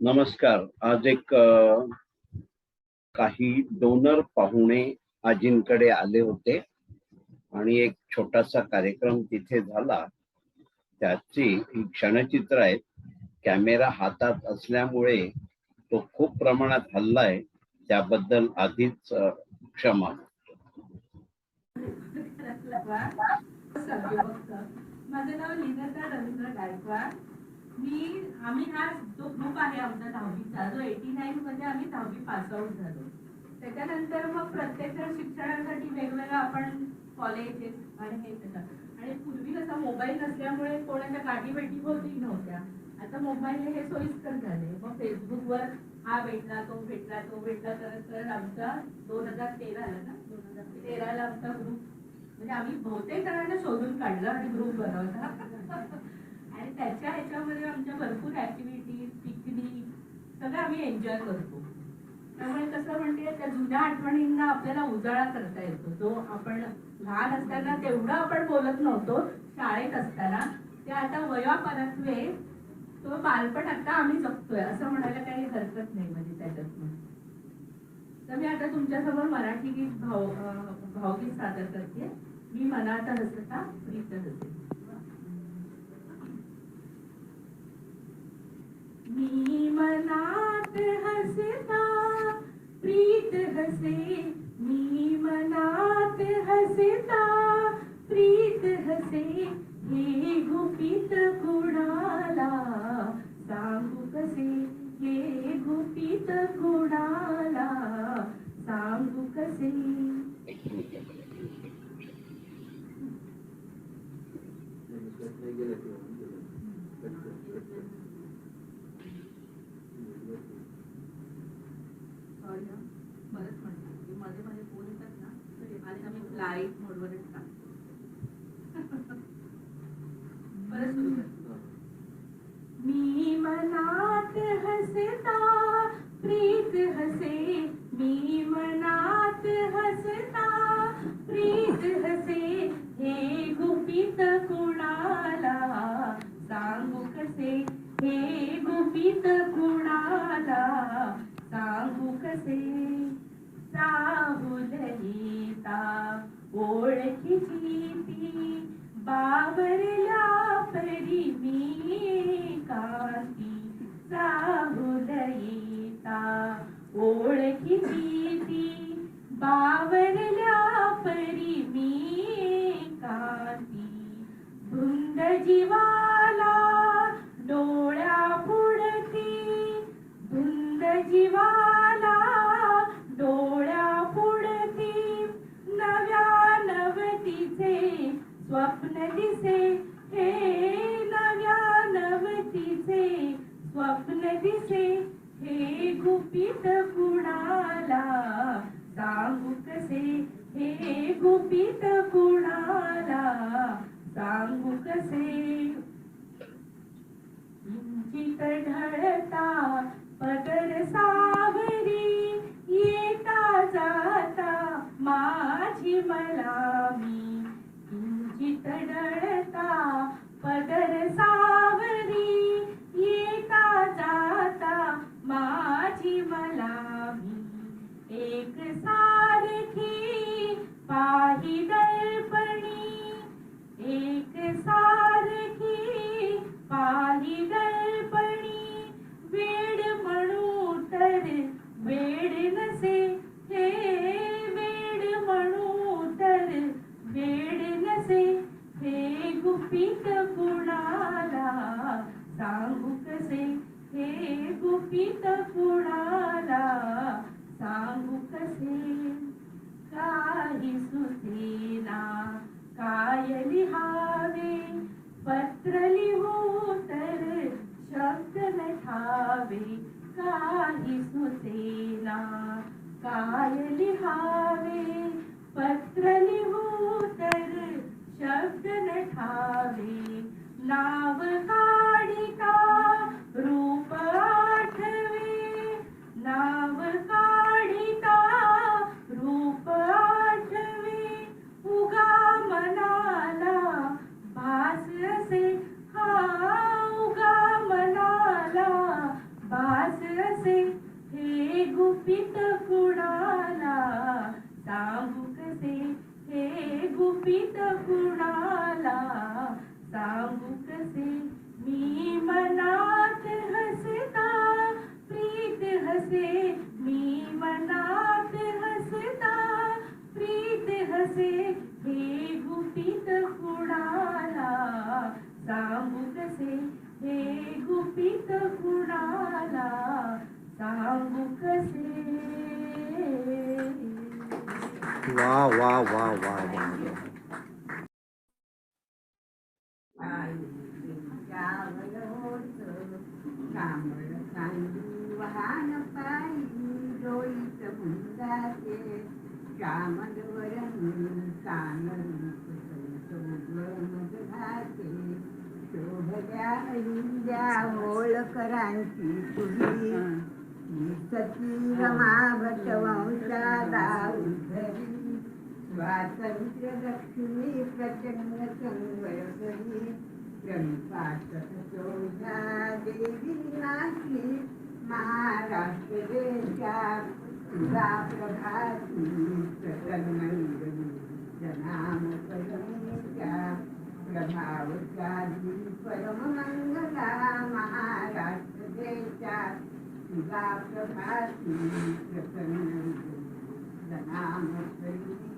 नमस्कार. आज एक काही डोनर पाहुणे आजींकडे आले होते आणि एक छोटासा कार्यक्रम तिथे झाला. त्याची ही क्षणचित्र आहेत. कॅमेरा हातात असल्यामुळे तो खूप प्रमाणात हल्लाय, त्याबद्दल आधीच क्षमा. माझं नाव लीनता रवींद्र गायकवाड. आम्ही हा जो ग्रुप आहे आमचा 10वीचा, जो 89 मध्ये आम्ही 10वी पास आउट झालो. त्याच्यानंतर मग प्रत्येक शिक्षणासाठी वेगवेगळं आपण कॉलेजेस आणि हे त्याचं. आणि पूर्वी कसा मोबाईल नसल्यामुळे कोणाच्या गाठी भेटी होती नव्हत्या. आता मोबाईल हे सोयीस्कर झाले. मग फेसबुकवर हा भेटला, तो भेटला, तो भेटला करत आमचा 2013ला ना 2013ला आमचा ग्रुप, म्हणजे आम्ही बहुतेक जणांना शोधून काढलं आणि ग्रुप बनवला. आणि त्याच्या ह्याच्यामध्ये आमच्या भरपूर ऍक्टिव्हिटीज, पिकनिक सगळं आम्ही एन्जॉय करतो. त्यामुळे कसं म्हणते, त्या जुन्या आठवणींना आपल्याला उजाळा करता येतो. जो आपण लहान असताना तेवढं आपण बोलत नव्हतो, शाळेत असताना ते आता वयापरत्वे तो बालपण आता आम्ही जगतोय असं म्हणायला काही हरकत नाही. म्हणजे त्याच्यातून तर मी आता तुमच्यासमोर मराठी गीत भावगीत सादर करते. मी मनात हसता प्रीत हसे. मी मनात हसता प्रीत हसे, मी मनात हसता प्रीत हसे, हे गुपित कुणाला सांगू कसे, हे गुपित कुणाला सांगू कसे. बरंच म्हणतात की मध्ये मध्ये फोन येतात ना, आणि आम्ही फ्लाईट मोडवरच टाकतो. बरं सुरू करतो. मी मनात हसता प्रीत हसे, मी मनात हसता प्रीत हसे, हे गुपित कुणाला सांगू कसे, हे गुपित कुणाला सांगू कसे. राहुल येता ओळखीची ती, बावरल्या परी मी कांती. राहुल येता ओळखीची ती, बावरल्या परी मी कांती. धुंद जीवाला डोळ्या पुढती, धुंद जीवाला डोळ्या पुढती, नव्या नवतीचे स्वप्न दिसे, हे नव्या नवतीचे स्वप्न दिसे, हे गुपित कुणाला सांगू कसे, हे गुपित कुणाला सांगू कसे. इंचित ढळता पदर सावरी, येता जाता माझी मला मी. इंचित ढळता पदर सावरी, येता जाता माझी मला मी. एक सारखी पाही दर्पणी, एक सारखी पाही दर्पणी, वेड म्हणू तर वेड नसे, हे वेड म्हणू तर वेड नसे, हे गुपित कुणाला सांगू कसे, हे गुपित कुणाला सांगू कसे. काही सुचेना काय लिहावे, पत्र लिहू तर शब्द नठावे. काही सुचेना काय लिहावे, पत्र लिहू तर शब्द नठावे. नाव काढिता रूप आठवे, नाव काढिता रूप आठवे. उगा मनाला भास असे, हा उगा मनाला कसे हे गुपित कुणाला सांगू कसे हे गुपित कुणाला सांगू कसे मी मनात हसता प्रीत हसे मी मनात हसता प्रीत हसे हे गुपित कुणाला सांगू कसे हे गुपित कुणाला सांगू कसे. वा वा वा वा वा. वाहन पायी डोईत मुंदाचे श्यामलवरण मधभाचे शोभल्या अहिल्या होळकरांची तुझी सती रमा भटवंशाला उद्धरी स्वातंत्र्य लक्ष्मी प्रचंड संवयकरी चोजा देवी नाशी महाराष्ट्र देशात तुझा प्रभाती प्रसन्नंगरी जनाम परमेच्या प्रभावशाली परममंगला महाराष्ट्र देशात तुझा प्रभाती प्रसन्नंगरी जनाम परमेच्या.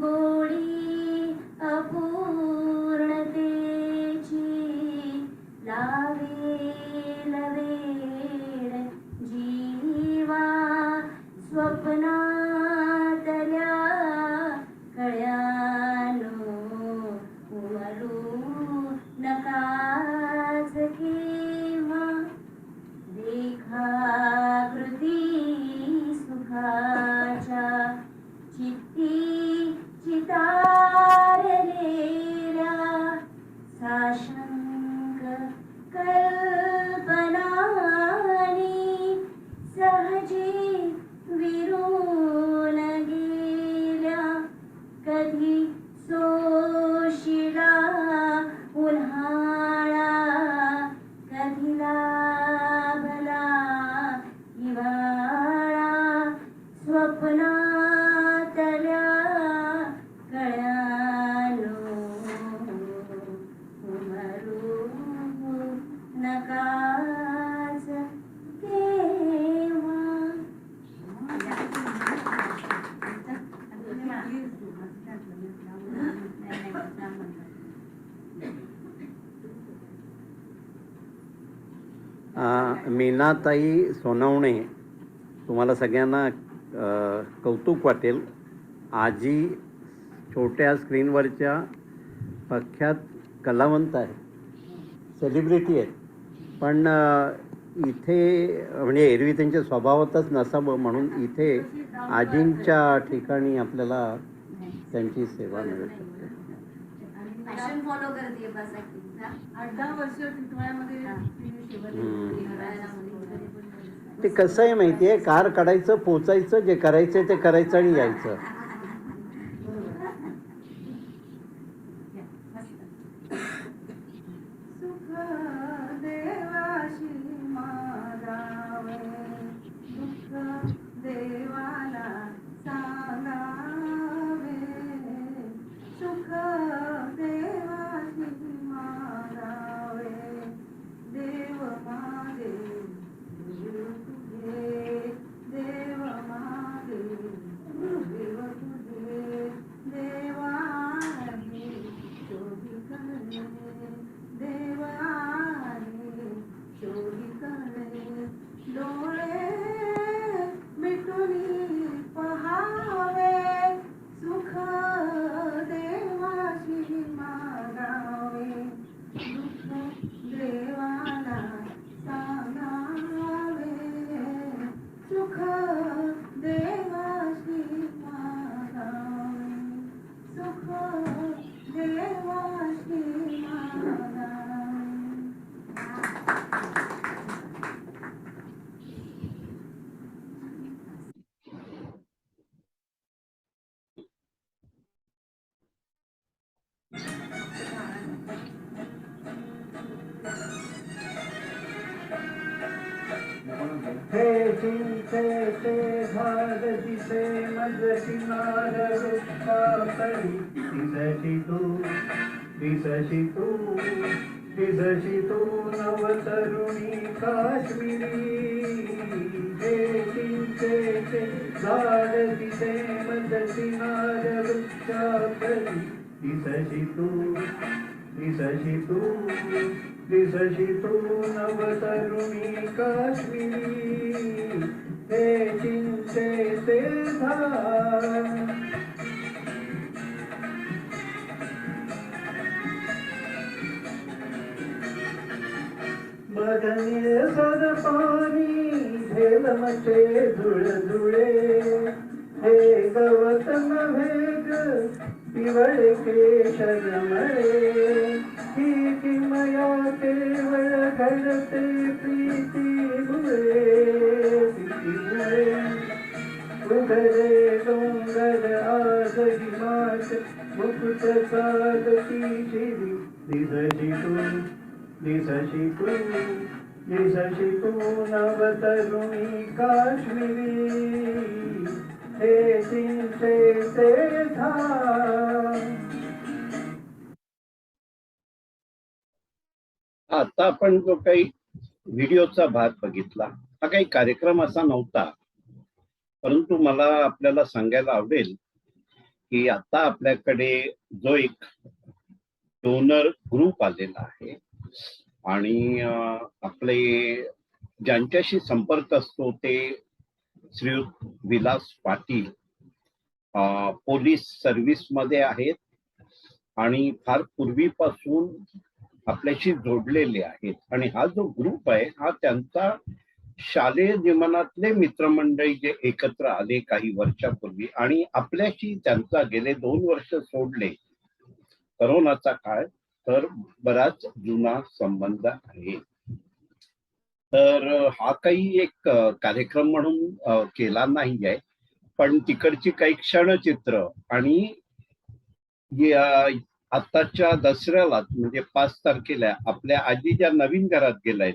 गोडी अपूर्ण मीनाताई सोनवणे, तुम्हाला सगळ्यांना कौतुक वाटेल. आजी छोट्या स्क्रीनवरच्या प्रख्यात कलावंत आहे, सेलिब्रिटी आहेत, पण इथे म्हणजे एरवी त्यांच्या स्वभावातच नसावं म्हणून इथे आजींच्या ठिकाणी आपल्याला त्यांची सेवा मिळू शकते. फॅशन फॉलो करते बस ऍक्टिंगचा 8-10 वर्ष टिटवाळ्यामध्ये तिने सेवा दिली. ते कसं आहे माहिती आहे, कार काढायचं, पोचायचं, जे करायचं ते करायचं आणि यायचं. सुख देवाशी मागावे, दुःख देवाला सांगावे. सुख देवाशी मागावे, देव मागे देव तुझे, देव मागे देव तुझे. देवाने शोधी करणे, देवाने शोधी करणे. डोळे मिटून पहावे, सुख देवाशी मागावे, दुःख देवाला सांगावे. सुख देवाशी मागावे, सुख देवाशी मागावे. हे चिंचे ते झाड दिसे मजसी नारळी, दिसशी तू दिसशी तू दिसशी तू नवतरुणी काश्मीरी. हे चिंचे ते झाड दिसे मजसी नारळी, दिसशी तू दिसशी तू दिसशी तू नवतरुणी काश्मीरी. हे चिंचेचे झाड बदनीय सद पाणी झेलमचे धुळधुळे. हे गवत नव्हे ग पिवळे केशरमळे, ही किमया केवळ घडते प्रीतीमुळे. उघडे डोंगर आज हिमाच मुकुट चालती शिरी. दिसशी तू दिसशी तू दिसशी तू नवतरुणी काश्मीरी. हे चिंचेचे झाड. आता आपण जो काही व्हिडिओचा भाग बघितला, हा काही कार्यक्रम असा नव्हता, परंतु मला आपल्याला सांगायला आवडेल की आता आपल्याकडे जो एक डोनर ग्रुप आलेला आहे आणि आपले ज्यांच्याशी संपर्क असतो ते श्रीयुत विलास पाटील पोलीस सर्व्हिस मध्ये आहेत आणि फार पूर्वीपासून आपल्याशी जोडलेले आहेत. आणि हा जो ग्रुप आहे हा त्यांचा शालेय जीवनातले मित्रमंडळी जे एकत्र आले काही वर्षापूर्वी, आणि आपल्याशी त्यांचा गेले 2 वर्ष सोडले करोनाचा काळ, तर बराच जुना संबंध आहे. तर हा काही एक कार्यक्रम म्हणून केला नाही आहे, पण तिकडची काही क्षणचित्र आणि आताच्या दसऱ्याला म्हणजे 5 तारखेला आपल्या आजी ज्या नवीन घरात गेल्यात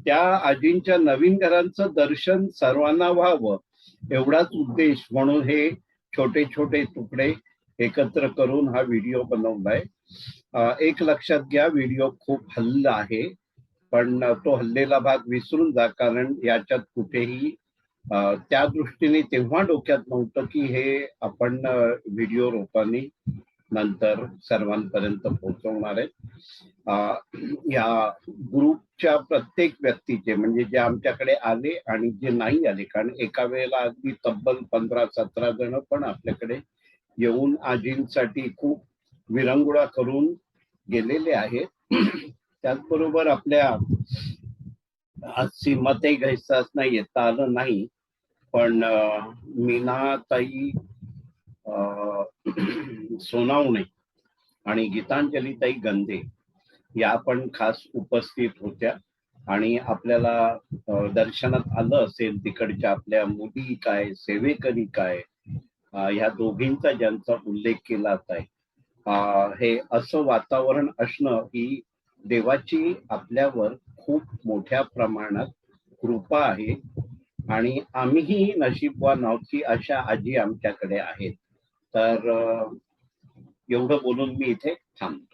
त्या आजींच्या नवीन घरांचं दर्शन सर्वांना व्हावं एवढाच उद्देश म्हणून हे छोटे छोटे तुकडे एकत्र करून हा व्हिडिओ बनवलाय. एक लक्षात घ्या, व्हिडिओ खूप हल्ला आहे, पण तो हल्लेला भाग विसरून जा, कारण याच्यात कुठेही त्या दृष्टीने तेव्हा डोक्यात नव्हतं की हे आपण व्हिडिओ रूपाने नंतर सर्वांपर्यंत पोहोचवणार आहेत. या ग्रुपच्या प्रत्येक व्यक्तीचे म्हणजे जे आमच्याकडे आले आणि जे नाही आले, कारण एका वेळेला अगदी तब्बल 15-17 जण पण आपल्याकडे येऊन आजींसाठी खूप विरंगुळा करून गेलेले आहेत. त्याचबरोबर आपल्या आज सीमाताई घ्यायचं येता आलं नाही, पण मीनाताई सोनावणे आणि गीतांजलीताई गंदे या पण खास उपस्थित होत्या. आणि आपल्याला दर्शनात आलं असेल तिकडच्या आपल्या मुली काय, सेवेकरी काय, ह्या दोघींचा ज्यांचा उल्लेख केला आहे, हे असं वातावरण असणं ही देवाची आपल्यावर खूप मोठ्या प्रमाणात कृपा आहे. आणि आम्हीही नशीबवान आहोत की अशा आजी आमच्याकडे आहेत. तर एवढं बोलून मी इथे थांबतो.